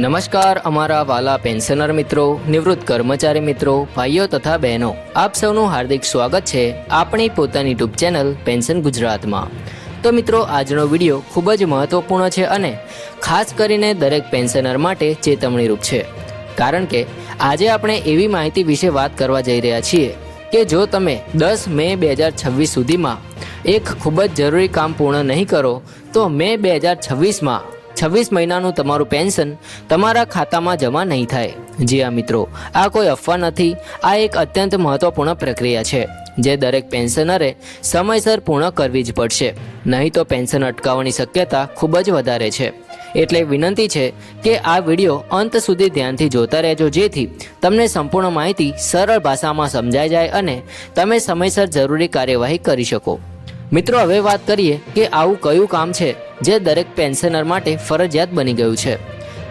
નમસ્કાર અમારા વાલા પેન્શનર મિત્રો, નિવૃત્ત કર્મચારી મિત્રો, ભાઈઓ તથા બહેનો, આપ સૌનું હાર્દિક સ્વાગત છે આપણી પોતાની યુટ્યુબ ચેનલ પેન્શન ગુજરાતમાં। તો મિત્રો, આજનો વિડીયો ખૂબ જ મહત્વપૂર્ણ છે અને ખાસ કરીને દરેક પેન્શનર માટે ચેતવણીરૂપ છે, કારણ કે આજે આપણે એવી માહિતી વિશે વાત કરવા જઈ રહ્યા છીએ કે જો તમે 10 મે 2026 સુધીમાં એક ખૂબ જ જરૂરી કામ પૂર્ણ નહીં કરો તો મે 2026માં 26 મહિનાનું તમારું પેન્શન તમારા ખાતામાં જમા નહીં થાય। જી હા મિત્રો, આ કોઈ અફવા નથી, આ એક અત્યંત મહત્વપૂર્ણ પ્રક્રિયા છે જે દરેક પેન્શનરે સમયસર પૂર્ણ કરવી જ પડશે, નહીં તો પેન્શન અટકાવવાની શક્યતા ખૂબ જ વધારે છે। એટલે વિનંતી છે કે આ વિડીયો અંત સુધી ધ્યાનથી જોતા રહેજો, જેથી તમને સંપૂર્ણ માહિતી સરળ ભાષામાં સમજાઈ જાય અને તમે સમયસર જરૂરી કાર્યવાહી કરી શકો। મિત્રો, હવે વાત કરીએ કે આવું કયું કામ છે જે દરેક પેન્શનર માટે ફરજિયાત બની ગયું છે।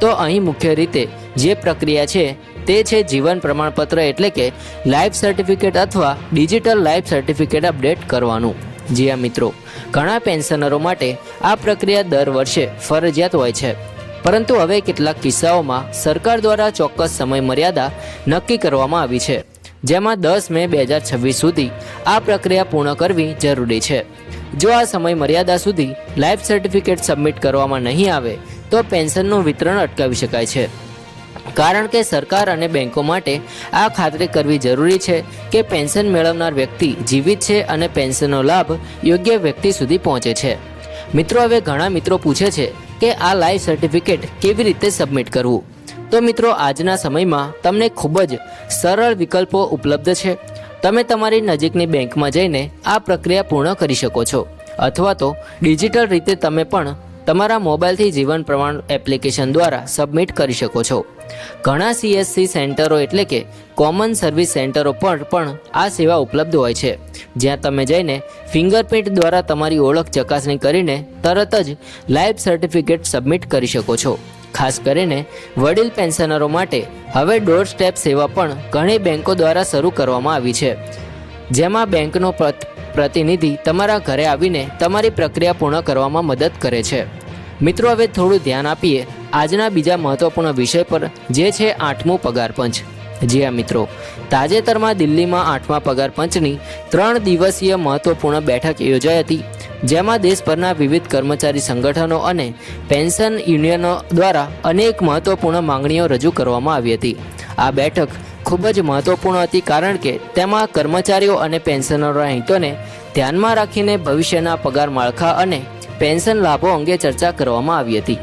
તો અહીં મુખ્ય રીતે જે પ્રક્રિયા છે તે છે જીવન પ્રમાણપત્ર એટલે કે લાઈફ સર્ટિફિકેટ અથવા ડિજિટલ લાઈફ સર્ટિફિકેટ અપડેટ કરવાનું। જી હા મિત્રો, ઘણા પેન્શનરો માટે આ પ્રક્રિયા દર વર્ષે ફરજિયાત હોય છે, પરંતુ હવે કેટલાક કિસ્સાઓમાં સરકાર દ્વારા ચોક્કસ સમય મર્યાદા નક્કી કરવામાં આવી છે, જેમાં 10 મે 2026 સુધી આ પ્રક્રિયા પૂર્ણ કરવી જરૂરી છે। જો આ સમય મર્યાદા સુધી લાઈફ સર્ટિફિકેટ સબમિટ કરવામાં નહીં આવે તો પેન્શનનું વિતરણ અટકાવી શકાય છે, કારણ કે સરકાર અને બેંકો માટે આ ખાતરી કરવી જરૂરી છે કે પેન્શન મેળવનાર વ્યક્તિ જીવિત છે અને પેન્શનનો લાભ યોગ્ય વ્યક્તિ સુધી પહોંચે છે। મિત્રો, હવે ઘણા મિત્રો પૂછે છે કે આ લાઈફ સર્ટિફિકેટ કેવી રીતે સબમિટ કરવું। તો મિત્રો, આજના સમયમાં તમને ખૂબ જ સરળ વિકલ્પો ઉપલબ્ધ છે। તમે તમારી નજીકની બેંકમાં જઈને આ પ્રક્રિયા પૂર્ણ કરી શકો છો, અથવા તો ડિજિટલ રીતે તમે પણ તમારા મોબાઈલથી જીવન પ્રમાણ એપ્લિકેશન દ્વારા સબમિટ કરી શકો છો। ઘણા CSC સેન્ટરો એટલે કે કોમન સર્વિસ સેન્ટરો પર પણ આ સેવા ઉપલબ્ધ હોય છે, જ્યાં તમે જઈને ફિંગરપ્રિન્ટ દ્વારા તમારી ઓળખ ચકાસણી કરીને તરત જ લાઈફ સર્ટિફિકેટ સબમિટ કરી શકો છો। ખાસ કરીને વડીલ પેન્શનરો માટે હવે ડોર સ્ટેપ સેવા પણ ઘણી બેંકો દ્વારા શરૂ કરવામાં આવી છે, જેમાં બેંકનો પ્રતિનિધિ તમારા ઘરે આવીને તમારી પ્રક્રિયા પૂર્ણ કરવામાં મદદ કરે છે। મિત્રો, હવે થોડું ધ્યાન આપીએ આજના બીજા મહત્વપૂર્ણ વિષય પર, જે છે 8મું પગાર પંચ। જી હા મિત્રો, તાજેતરમાં દિલ્હીમાં 8મા પગાર પંચની 3 દિવસીય મહત્વપૂર્ણ બેઠક યોજાઈ હતી, જેમાં દેશભરના વિવિધ કર્મચારી સંગઠનો અને પેન્શન યુનિયનો દ્વારા અનેક મહત્વપૂર્ણ માંગણીઓ રજૂ કરવામાં આવી હતી। આ બેઠક ખૂબ જ મહત્વપૂર્ણ હતી, કારણ કે તેમાં કર્મચારીઓ અને પેન્શનરોના હિતોને ધ્યાનમાં રાખીને ભવિષ્યના પગાર માળખા અને પેન્શન લાભો અંગે ચર્ચા કરવામાં આવી હતી।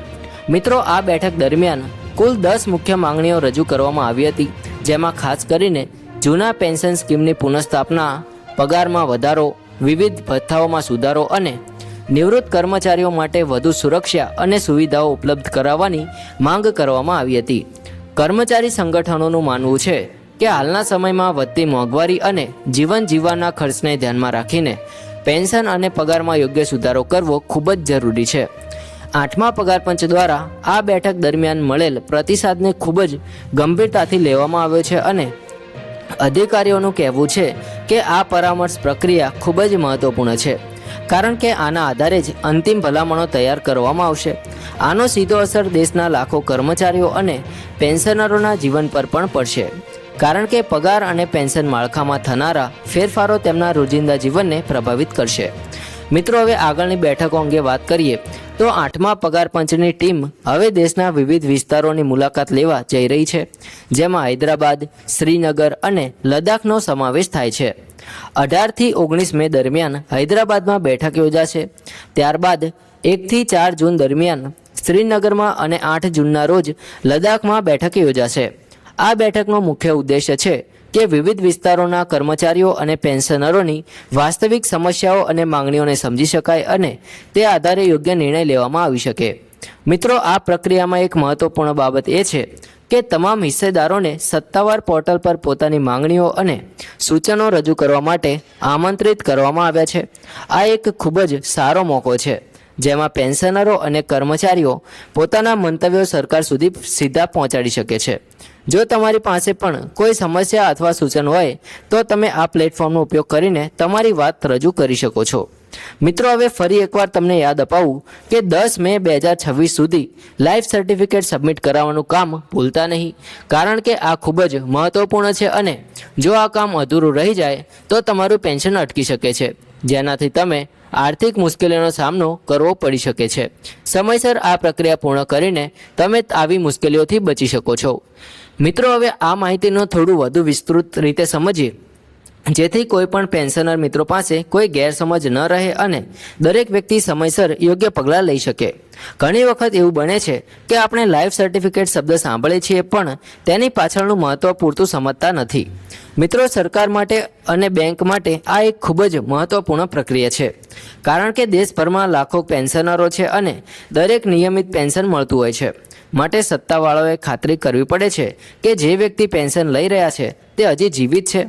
મિત્રો, આ બેઠક દરમિયાન કુલ 10 મુખ્ય માંગણીઓ રજૂ કરવામાં આવી હતી, જેમાં ખાસ કરીને જૂના પેન્શન સ્કીમની પુનઃસ્થાપના, પગારમાં વધારો, વિવિધ ભથ્થાઓમાં સુધારો અને નિવૃત્ત કર્મચારીઓ માટે વધુ સુરક્ષા અને સુવિધાઓ ઉપલબ્ધ કરાવવાની માંગ કરવામાં આવી હતી। કર્મચારી સંગઠનોનું માનવું છે કે હાલના સમયમાં વધતી મોંઘવારી અને જીવન જીવવાના ખર્ચને ધ્યાનમાં રાખીને પેન્શન અને પગારમાં યોગ્ય સુધારો કરવો ખૂબ જ જરૂરી છે। 8મા પગાર પંચ દ્વારા આ બેઠક દરમિયાન મળેલ પ્રતિસાદને ખૂબ જ ગંભીરતાથી લેવામાં આવ્યો છે અને અધિકારીઓનું કહેવું છે કે આ પરામર્શ પ્રક્રિયા ખૂબ જ મહત્વપૂર્ણ છે, કારણ કે આના આધારે જ અંતિમ ભલામણો તૈયાર કરવામાં આવશે। આનો સીધો અસર દેશના લાખો કર્મચારીઓ અને પેન્શનરોના જીવન પર પણ પડશે, કારણ કે પગાર અને પેન્શન માળખામાં થનારા ફેરફારો તેમના રોજિંદા જીવનને પ્રભાવિત કરશે। મિત્રો, હવે આગળની બેઠકો અંગે વાત કરીએ તો 8મા પગાર પંચની ટીમ હવે દેશના વિવિધ વિસ્તારોની મુલાકાત લેવા જઈ રહી છે, જેમાં હૈદરાબાદ, શ્રીનગર અને લદ્દાખનો સમાવેશ થાય છે। 18 થી 19 મે દરમિયાન હૈદરાબાદમાં બેઠક યોજાશે, ત્યારબાદ 1 થી 4 જૂન દરમિયાન શ્રીનગરમાં અને 8 જૂનના રોજ લદ્દાખમાં બેઠક યોજાશે। આ બેઠકનો મુખ્ય ઉદ્દેશ્ય છે કે વિવિધ વિસ્તારોના કર્મચારીઓ અને પેન્શનરોની વાસ્તવિક સમસ્યાઓ અને માંગણીઓને સમજી શકાય અને તે આધારે યોગ્ય નિર્ણય લેવામાં આવી શકે। મિત્રો, આ પ્રક્રિયામાં એક મહત્વપૂર્ણ બાબત એ છે કે તમામ હિસ્સેદારોને સત્તાવાર પોર્ટલ પર પોતાની માંગણીઓ અને સૂચનો રજૂ કરવા માટે આમંત્રિત કરવામાં આવ્યા છે। આ એક ખૂબ જ સારો મોકો છે, જેમાં પેન્શનરો અને કર્મચારીઓ પોતાના મંતવ્યો સરકાર સુધી સીધા પહોંચાડી શકે છે। જો તમારી પાસે પણ કોઈ સમસ્યા અથવા સૂચન હોય તો તમે આ પ્લેટફોર્મનો ઉપયોગ કરીને તમારી વાત રજૂ કરી શકો છો। મિત્રો હવે ફરી એકવાર તમને યાદ અપાવું કે 10 મે 2026 સુધી લાઈફ સર્ટિફિકેટ સબમિટ કરાવવાનું કામ ભૂલતા નહીં, કારણ કે આ ખૂબ જ મહત્વપૂર્ણ છે અને જો આ કામ અધૂરું રહી જાય તો તમારું પેન્શન અટકી શકે છે, જેનાથી તમે આર્થિક મુશ્કેલીઓનો સામનો કરવો પડી શકે છે. સમયસર આ પ્રક્રિયા પૂર્ણ કરીને તમે આવી મુશ્કેલીઓથી બચી શકો છો. મિત્રો હવે આ માહિતીનો થોડું વધુ વિસ્તૃત રીતે સમજીએ, જેથી કોઈ પણ પેન્શનર મિત્રો પાસે કોઈ ગેરસમજ ન રહે અને દરેક વ્યક્તિ સમયસર યોગ્ય પગલાં લઈ શકે. ઘણી વખત એવું બને છે કે આપણે લાઈફ સર્ટિફિકેટ શબ્દ સાંભળીએ છીએ પણ તેની પાછળનું મહત્ત્વ પૂરતું સમજતા નથી. મિત્રો, સરકાર માટે અને બેંક માટે આ એક ખૂબ જ મહત્ત્વપૂર્ણ પ્રક્રિયા છે, કારણ કે દેશભરમાં લાખો પેન્શનરો છે અને દરેક નિયમિત પેન્શન મળતું હોય છે. માટે સત્તાવાળાઓએ ખાતરી કરવી પડે છે કે જે વ્યક્તિ પેન્શન લઈ રહ્યા છે તે હજી જીવિત છે.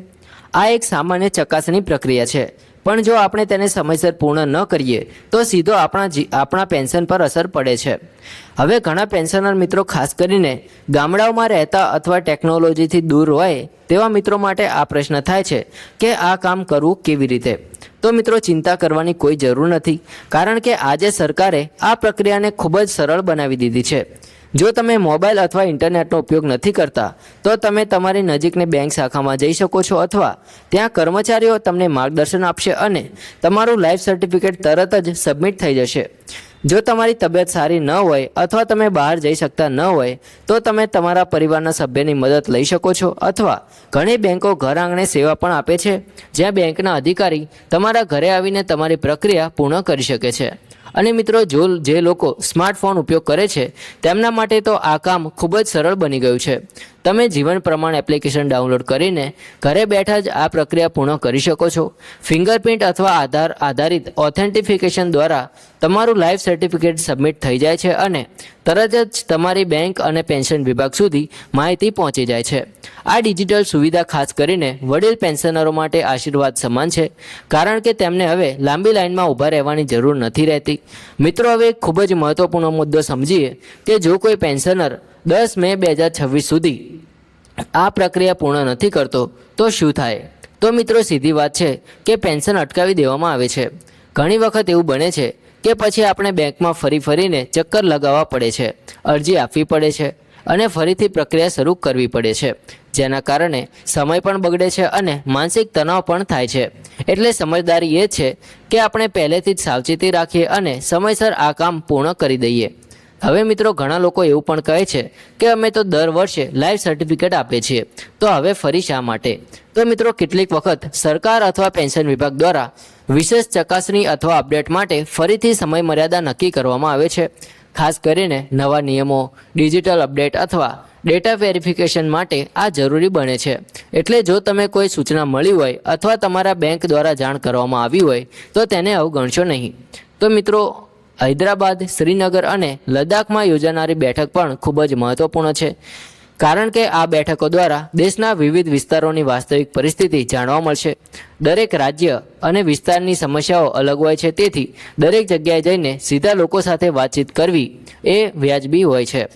આ એક સામાન્ય ચકાસણી પ્રક્રિયા છે, પણ જો આપણે તેને સમયસર પૂર્ણ ન કરીએ તો સીધો આપણા પેન્શન પર અસર પડે છે. હવે ઘણા પેન્શનર મિત્રો, ખાસ કરીને ગામડાઓમાં રહેતા અથવા ટેકનોલોજીથી દૂર હોય તેવા મિત્રો માટે આ પ્રશ્ન થાય છે કે આ કામ કરવું કેવી રીતે. તો મિત્રો, ચિંતા કરવાની કોઈ જરૂર નથી, કારણ કે આજે સરકારે આ પ્રક્રિયાને ખૂબ જ સરળ બનાવી દીધી છે. જો તમે મોબાઈલ અથવા ઇન્ટરનેટનો ઉપયોગ નથી કરતા તો તમે તમારી નજીકની બેંક શાખામાં જઈ શકો છો અથવા ત્યાં કર્મચારીઓ તમને માર્ગદર્શન આપશે અને તમારું લાઈફ સર્ટિફિકેટ તરત જ સબમિટ થઈ જશે. જો તમારી તબિયત સારી ન હોય અથવા તમે બહાર જઈ શકતા ન હોય તો તમે તમારા પરિવારના સભ્યની મદદ લઈ શકો છો અથવા ઘણી બેંકો ઘર આંગણે સેવા પણ આપે છે, જ્યાં બેંકના અધિકારી તમારા ઘરે આવીને તમારી પ્રક્રિયા પૂર્ણ કરી શકે છે. અને મિત્રો, જે લોકો સ્માર્ટફોન ઉપયોગ કરે છે તેમના માટે તો આ કામ ખૂબ જ સરળ બની ગયું છે. તમે જીવન પ્રમાણ એપ્લિકેશન ડાઉનલોડ કરીને ઘરે બેઠા જ આ પ્રક્રિયા પૂર્ણ કરી શકો છો. ફિંગરપ્રિન્ટ અથવા આધાર આધારિત ઓથેન્ટિફિકેશન દ્વારા તમારું લાઈફ સર્ટિફિકેટ સબમિટ થઈ જાય છે અને તરત જ તમારી બેંક અને પેન્શન વિભાગ સુધી માહિતી પહોંચી જાય છે. આ ડિજિટલ સુવિધા ખાસ કરીને વડીલ પેન્શનરો માટે આશીર્વાદ સમાન છે, કારણ કે તેમને હવે લાંબી લાઇનમાં ઊભા રહેવાની જરૂર નથી રહેતી. મિત્રો, હવે ખૂબ જ મહત્વપૂર્ણ મુદ્દો સમજીએ કે જો કોઈ પેન્શનર 10 મે 2026 સુધી આ પ્રક્રિયા પૂર્ણ નથી કરતો તો શું થાય. તો મિત્રો, સીધી વાત છે કે પેન્શન અટકાવી દેવામાં આવે છે. ઘણી વખત એવું બને છે કે પછી આપણે બેંકમાં ફરીને ચક્કર લગાવવા પડે છે, અરજી આપવી પડે છે અને ફરીથી પ્રક્રિયા શરૂ કરવી પડે છે, જેના કારણે સમય પણ બગડે છે અને માનસિક તણાવ પણ થાય છે. એટલે સમજદારી એ છે કે આપણે પહેલેથી જ સાવચેતી રાખીએ અને સમયસર આ કામ પૂર્ણ કરી દઈએ. હવે મિત્રો, ઘણા લોકો એવું પણ કહે છે કે અમે તો દર વર્ષે લાઈફ સર્ટિફિકેટ આપીએ છીએ, તો હવે ફરી શા માટે. તો મિત્રો, કેટલીક વખત સરકાર અથવા પેન્શન વિભાગ દ્વારા વિશેષ ચકાસણી અથવા અપડેટ માટે ફરીથી સમય મર્યાદા નક્કી કરવામાં આવે છે. ખાસ કરીને નવા નિયમો, ડિજિટલ અપડેટ અથવા ડેટા વેરિફિકેશન માટે આ જરૂરી બને છે. એટલે જો તમે કોઈ સૂચના મળી હોય અથવા તમારા બેંક દ્વારા જાણ કરવામાં આવી હોય તો તેને અવગણશો નહીં. તો મિત્રો, હૈદરાબાદ, શ્રીનગર અને લદ્દાખમાં યોજાનારી બેઠક પણ ખૂબ જ મહત્વપૂર્ણ છે, કારણ કે આ બેઠકો દ્વારા દેશના વિવિધ વિસ્તારોની વાસ્તવિક પરિસ્થિતિ જાણવા મળશે. દરેક રાજ્ય અને વિસ્તારની સમસ્યાઓ અલગ હોય છે, તેથી દરેક જગ્યાએ જઈને સીધા લોકો સાથે વાતચીત કરવી એ વ્યાજબી હોય છે.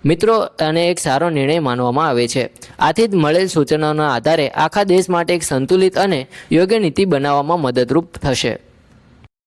મિત્રો, આને એક સારો નિર્ણય માનવામાં આવે છે. આથી જ મળેલ સૂચનાઓના આધારે આખા દેશ માટે એક સંતુલિત અને યોગ્ય નીતિ બનાવવામાં મદદરૂપ થશે.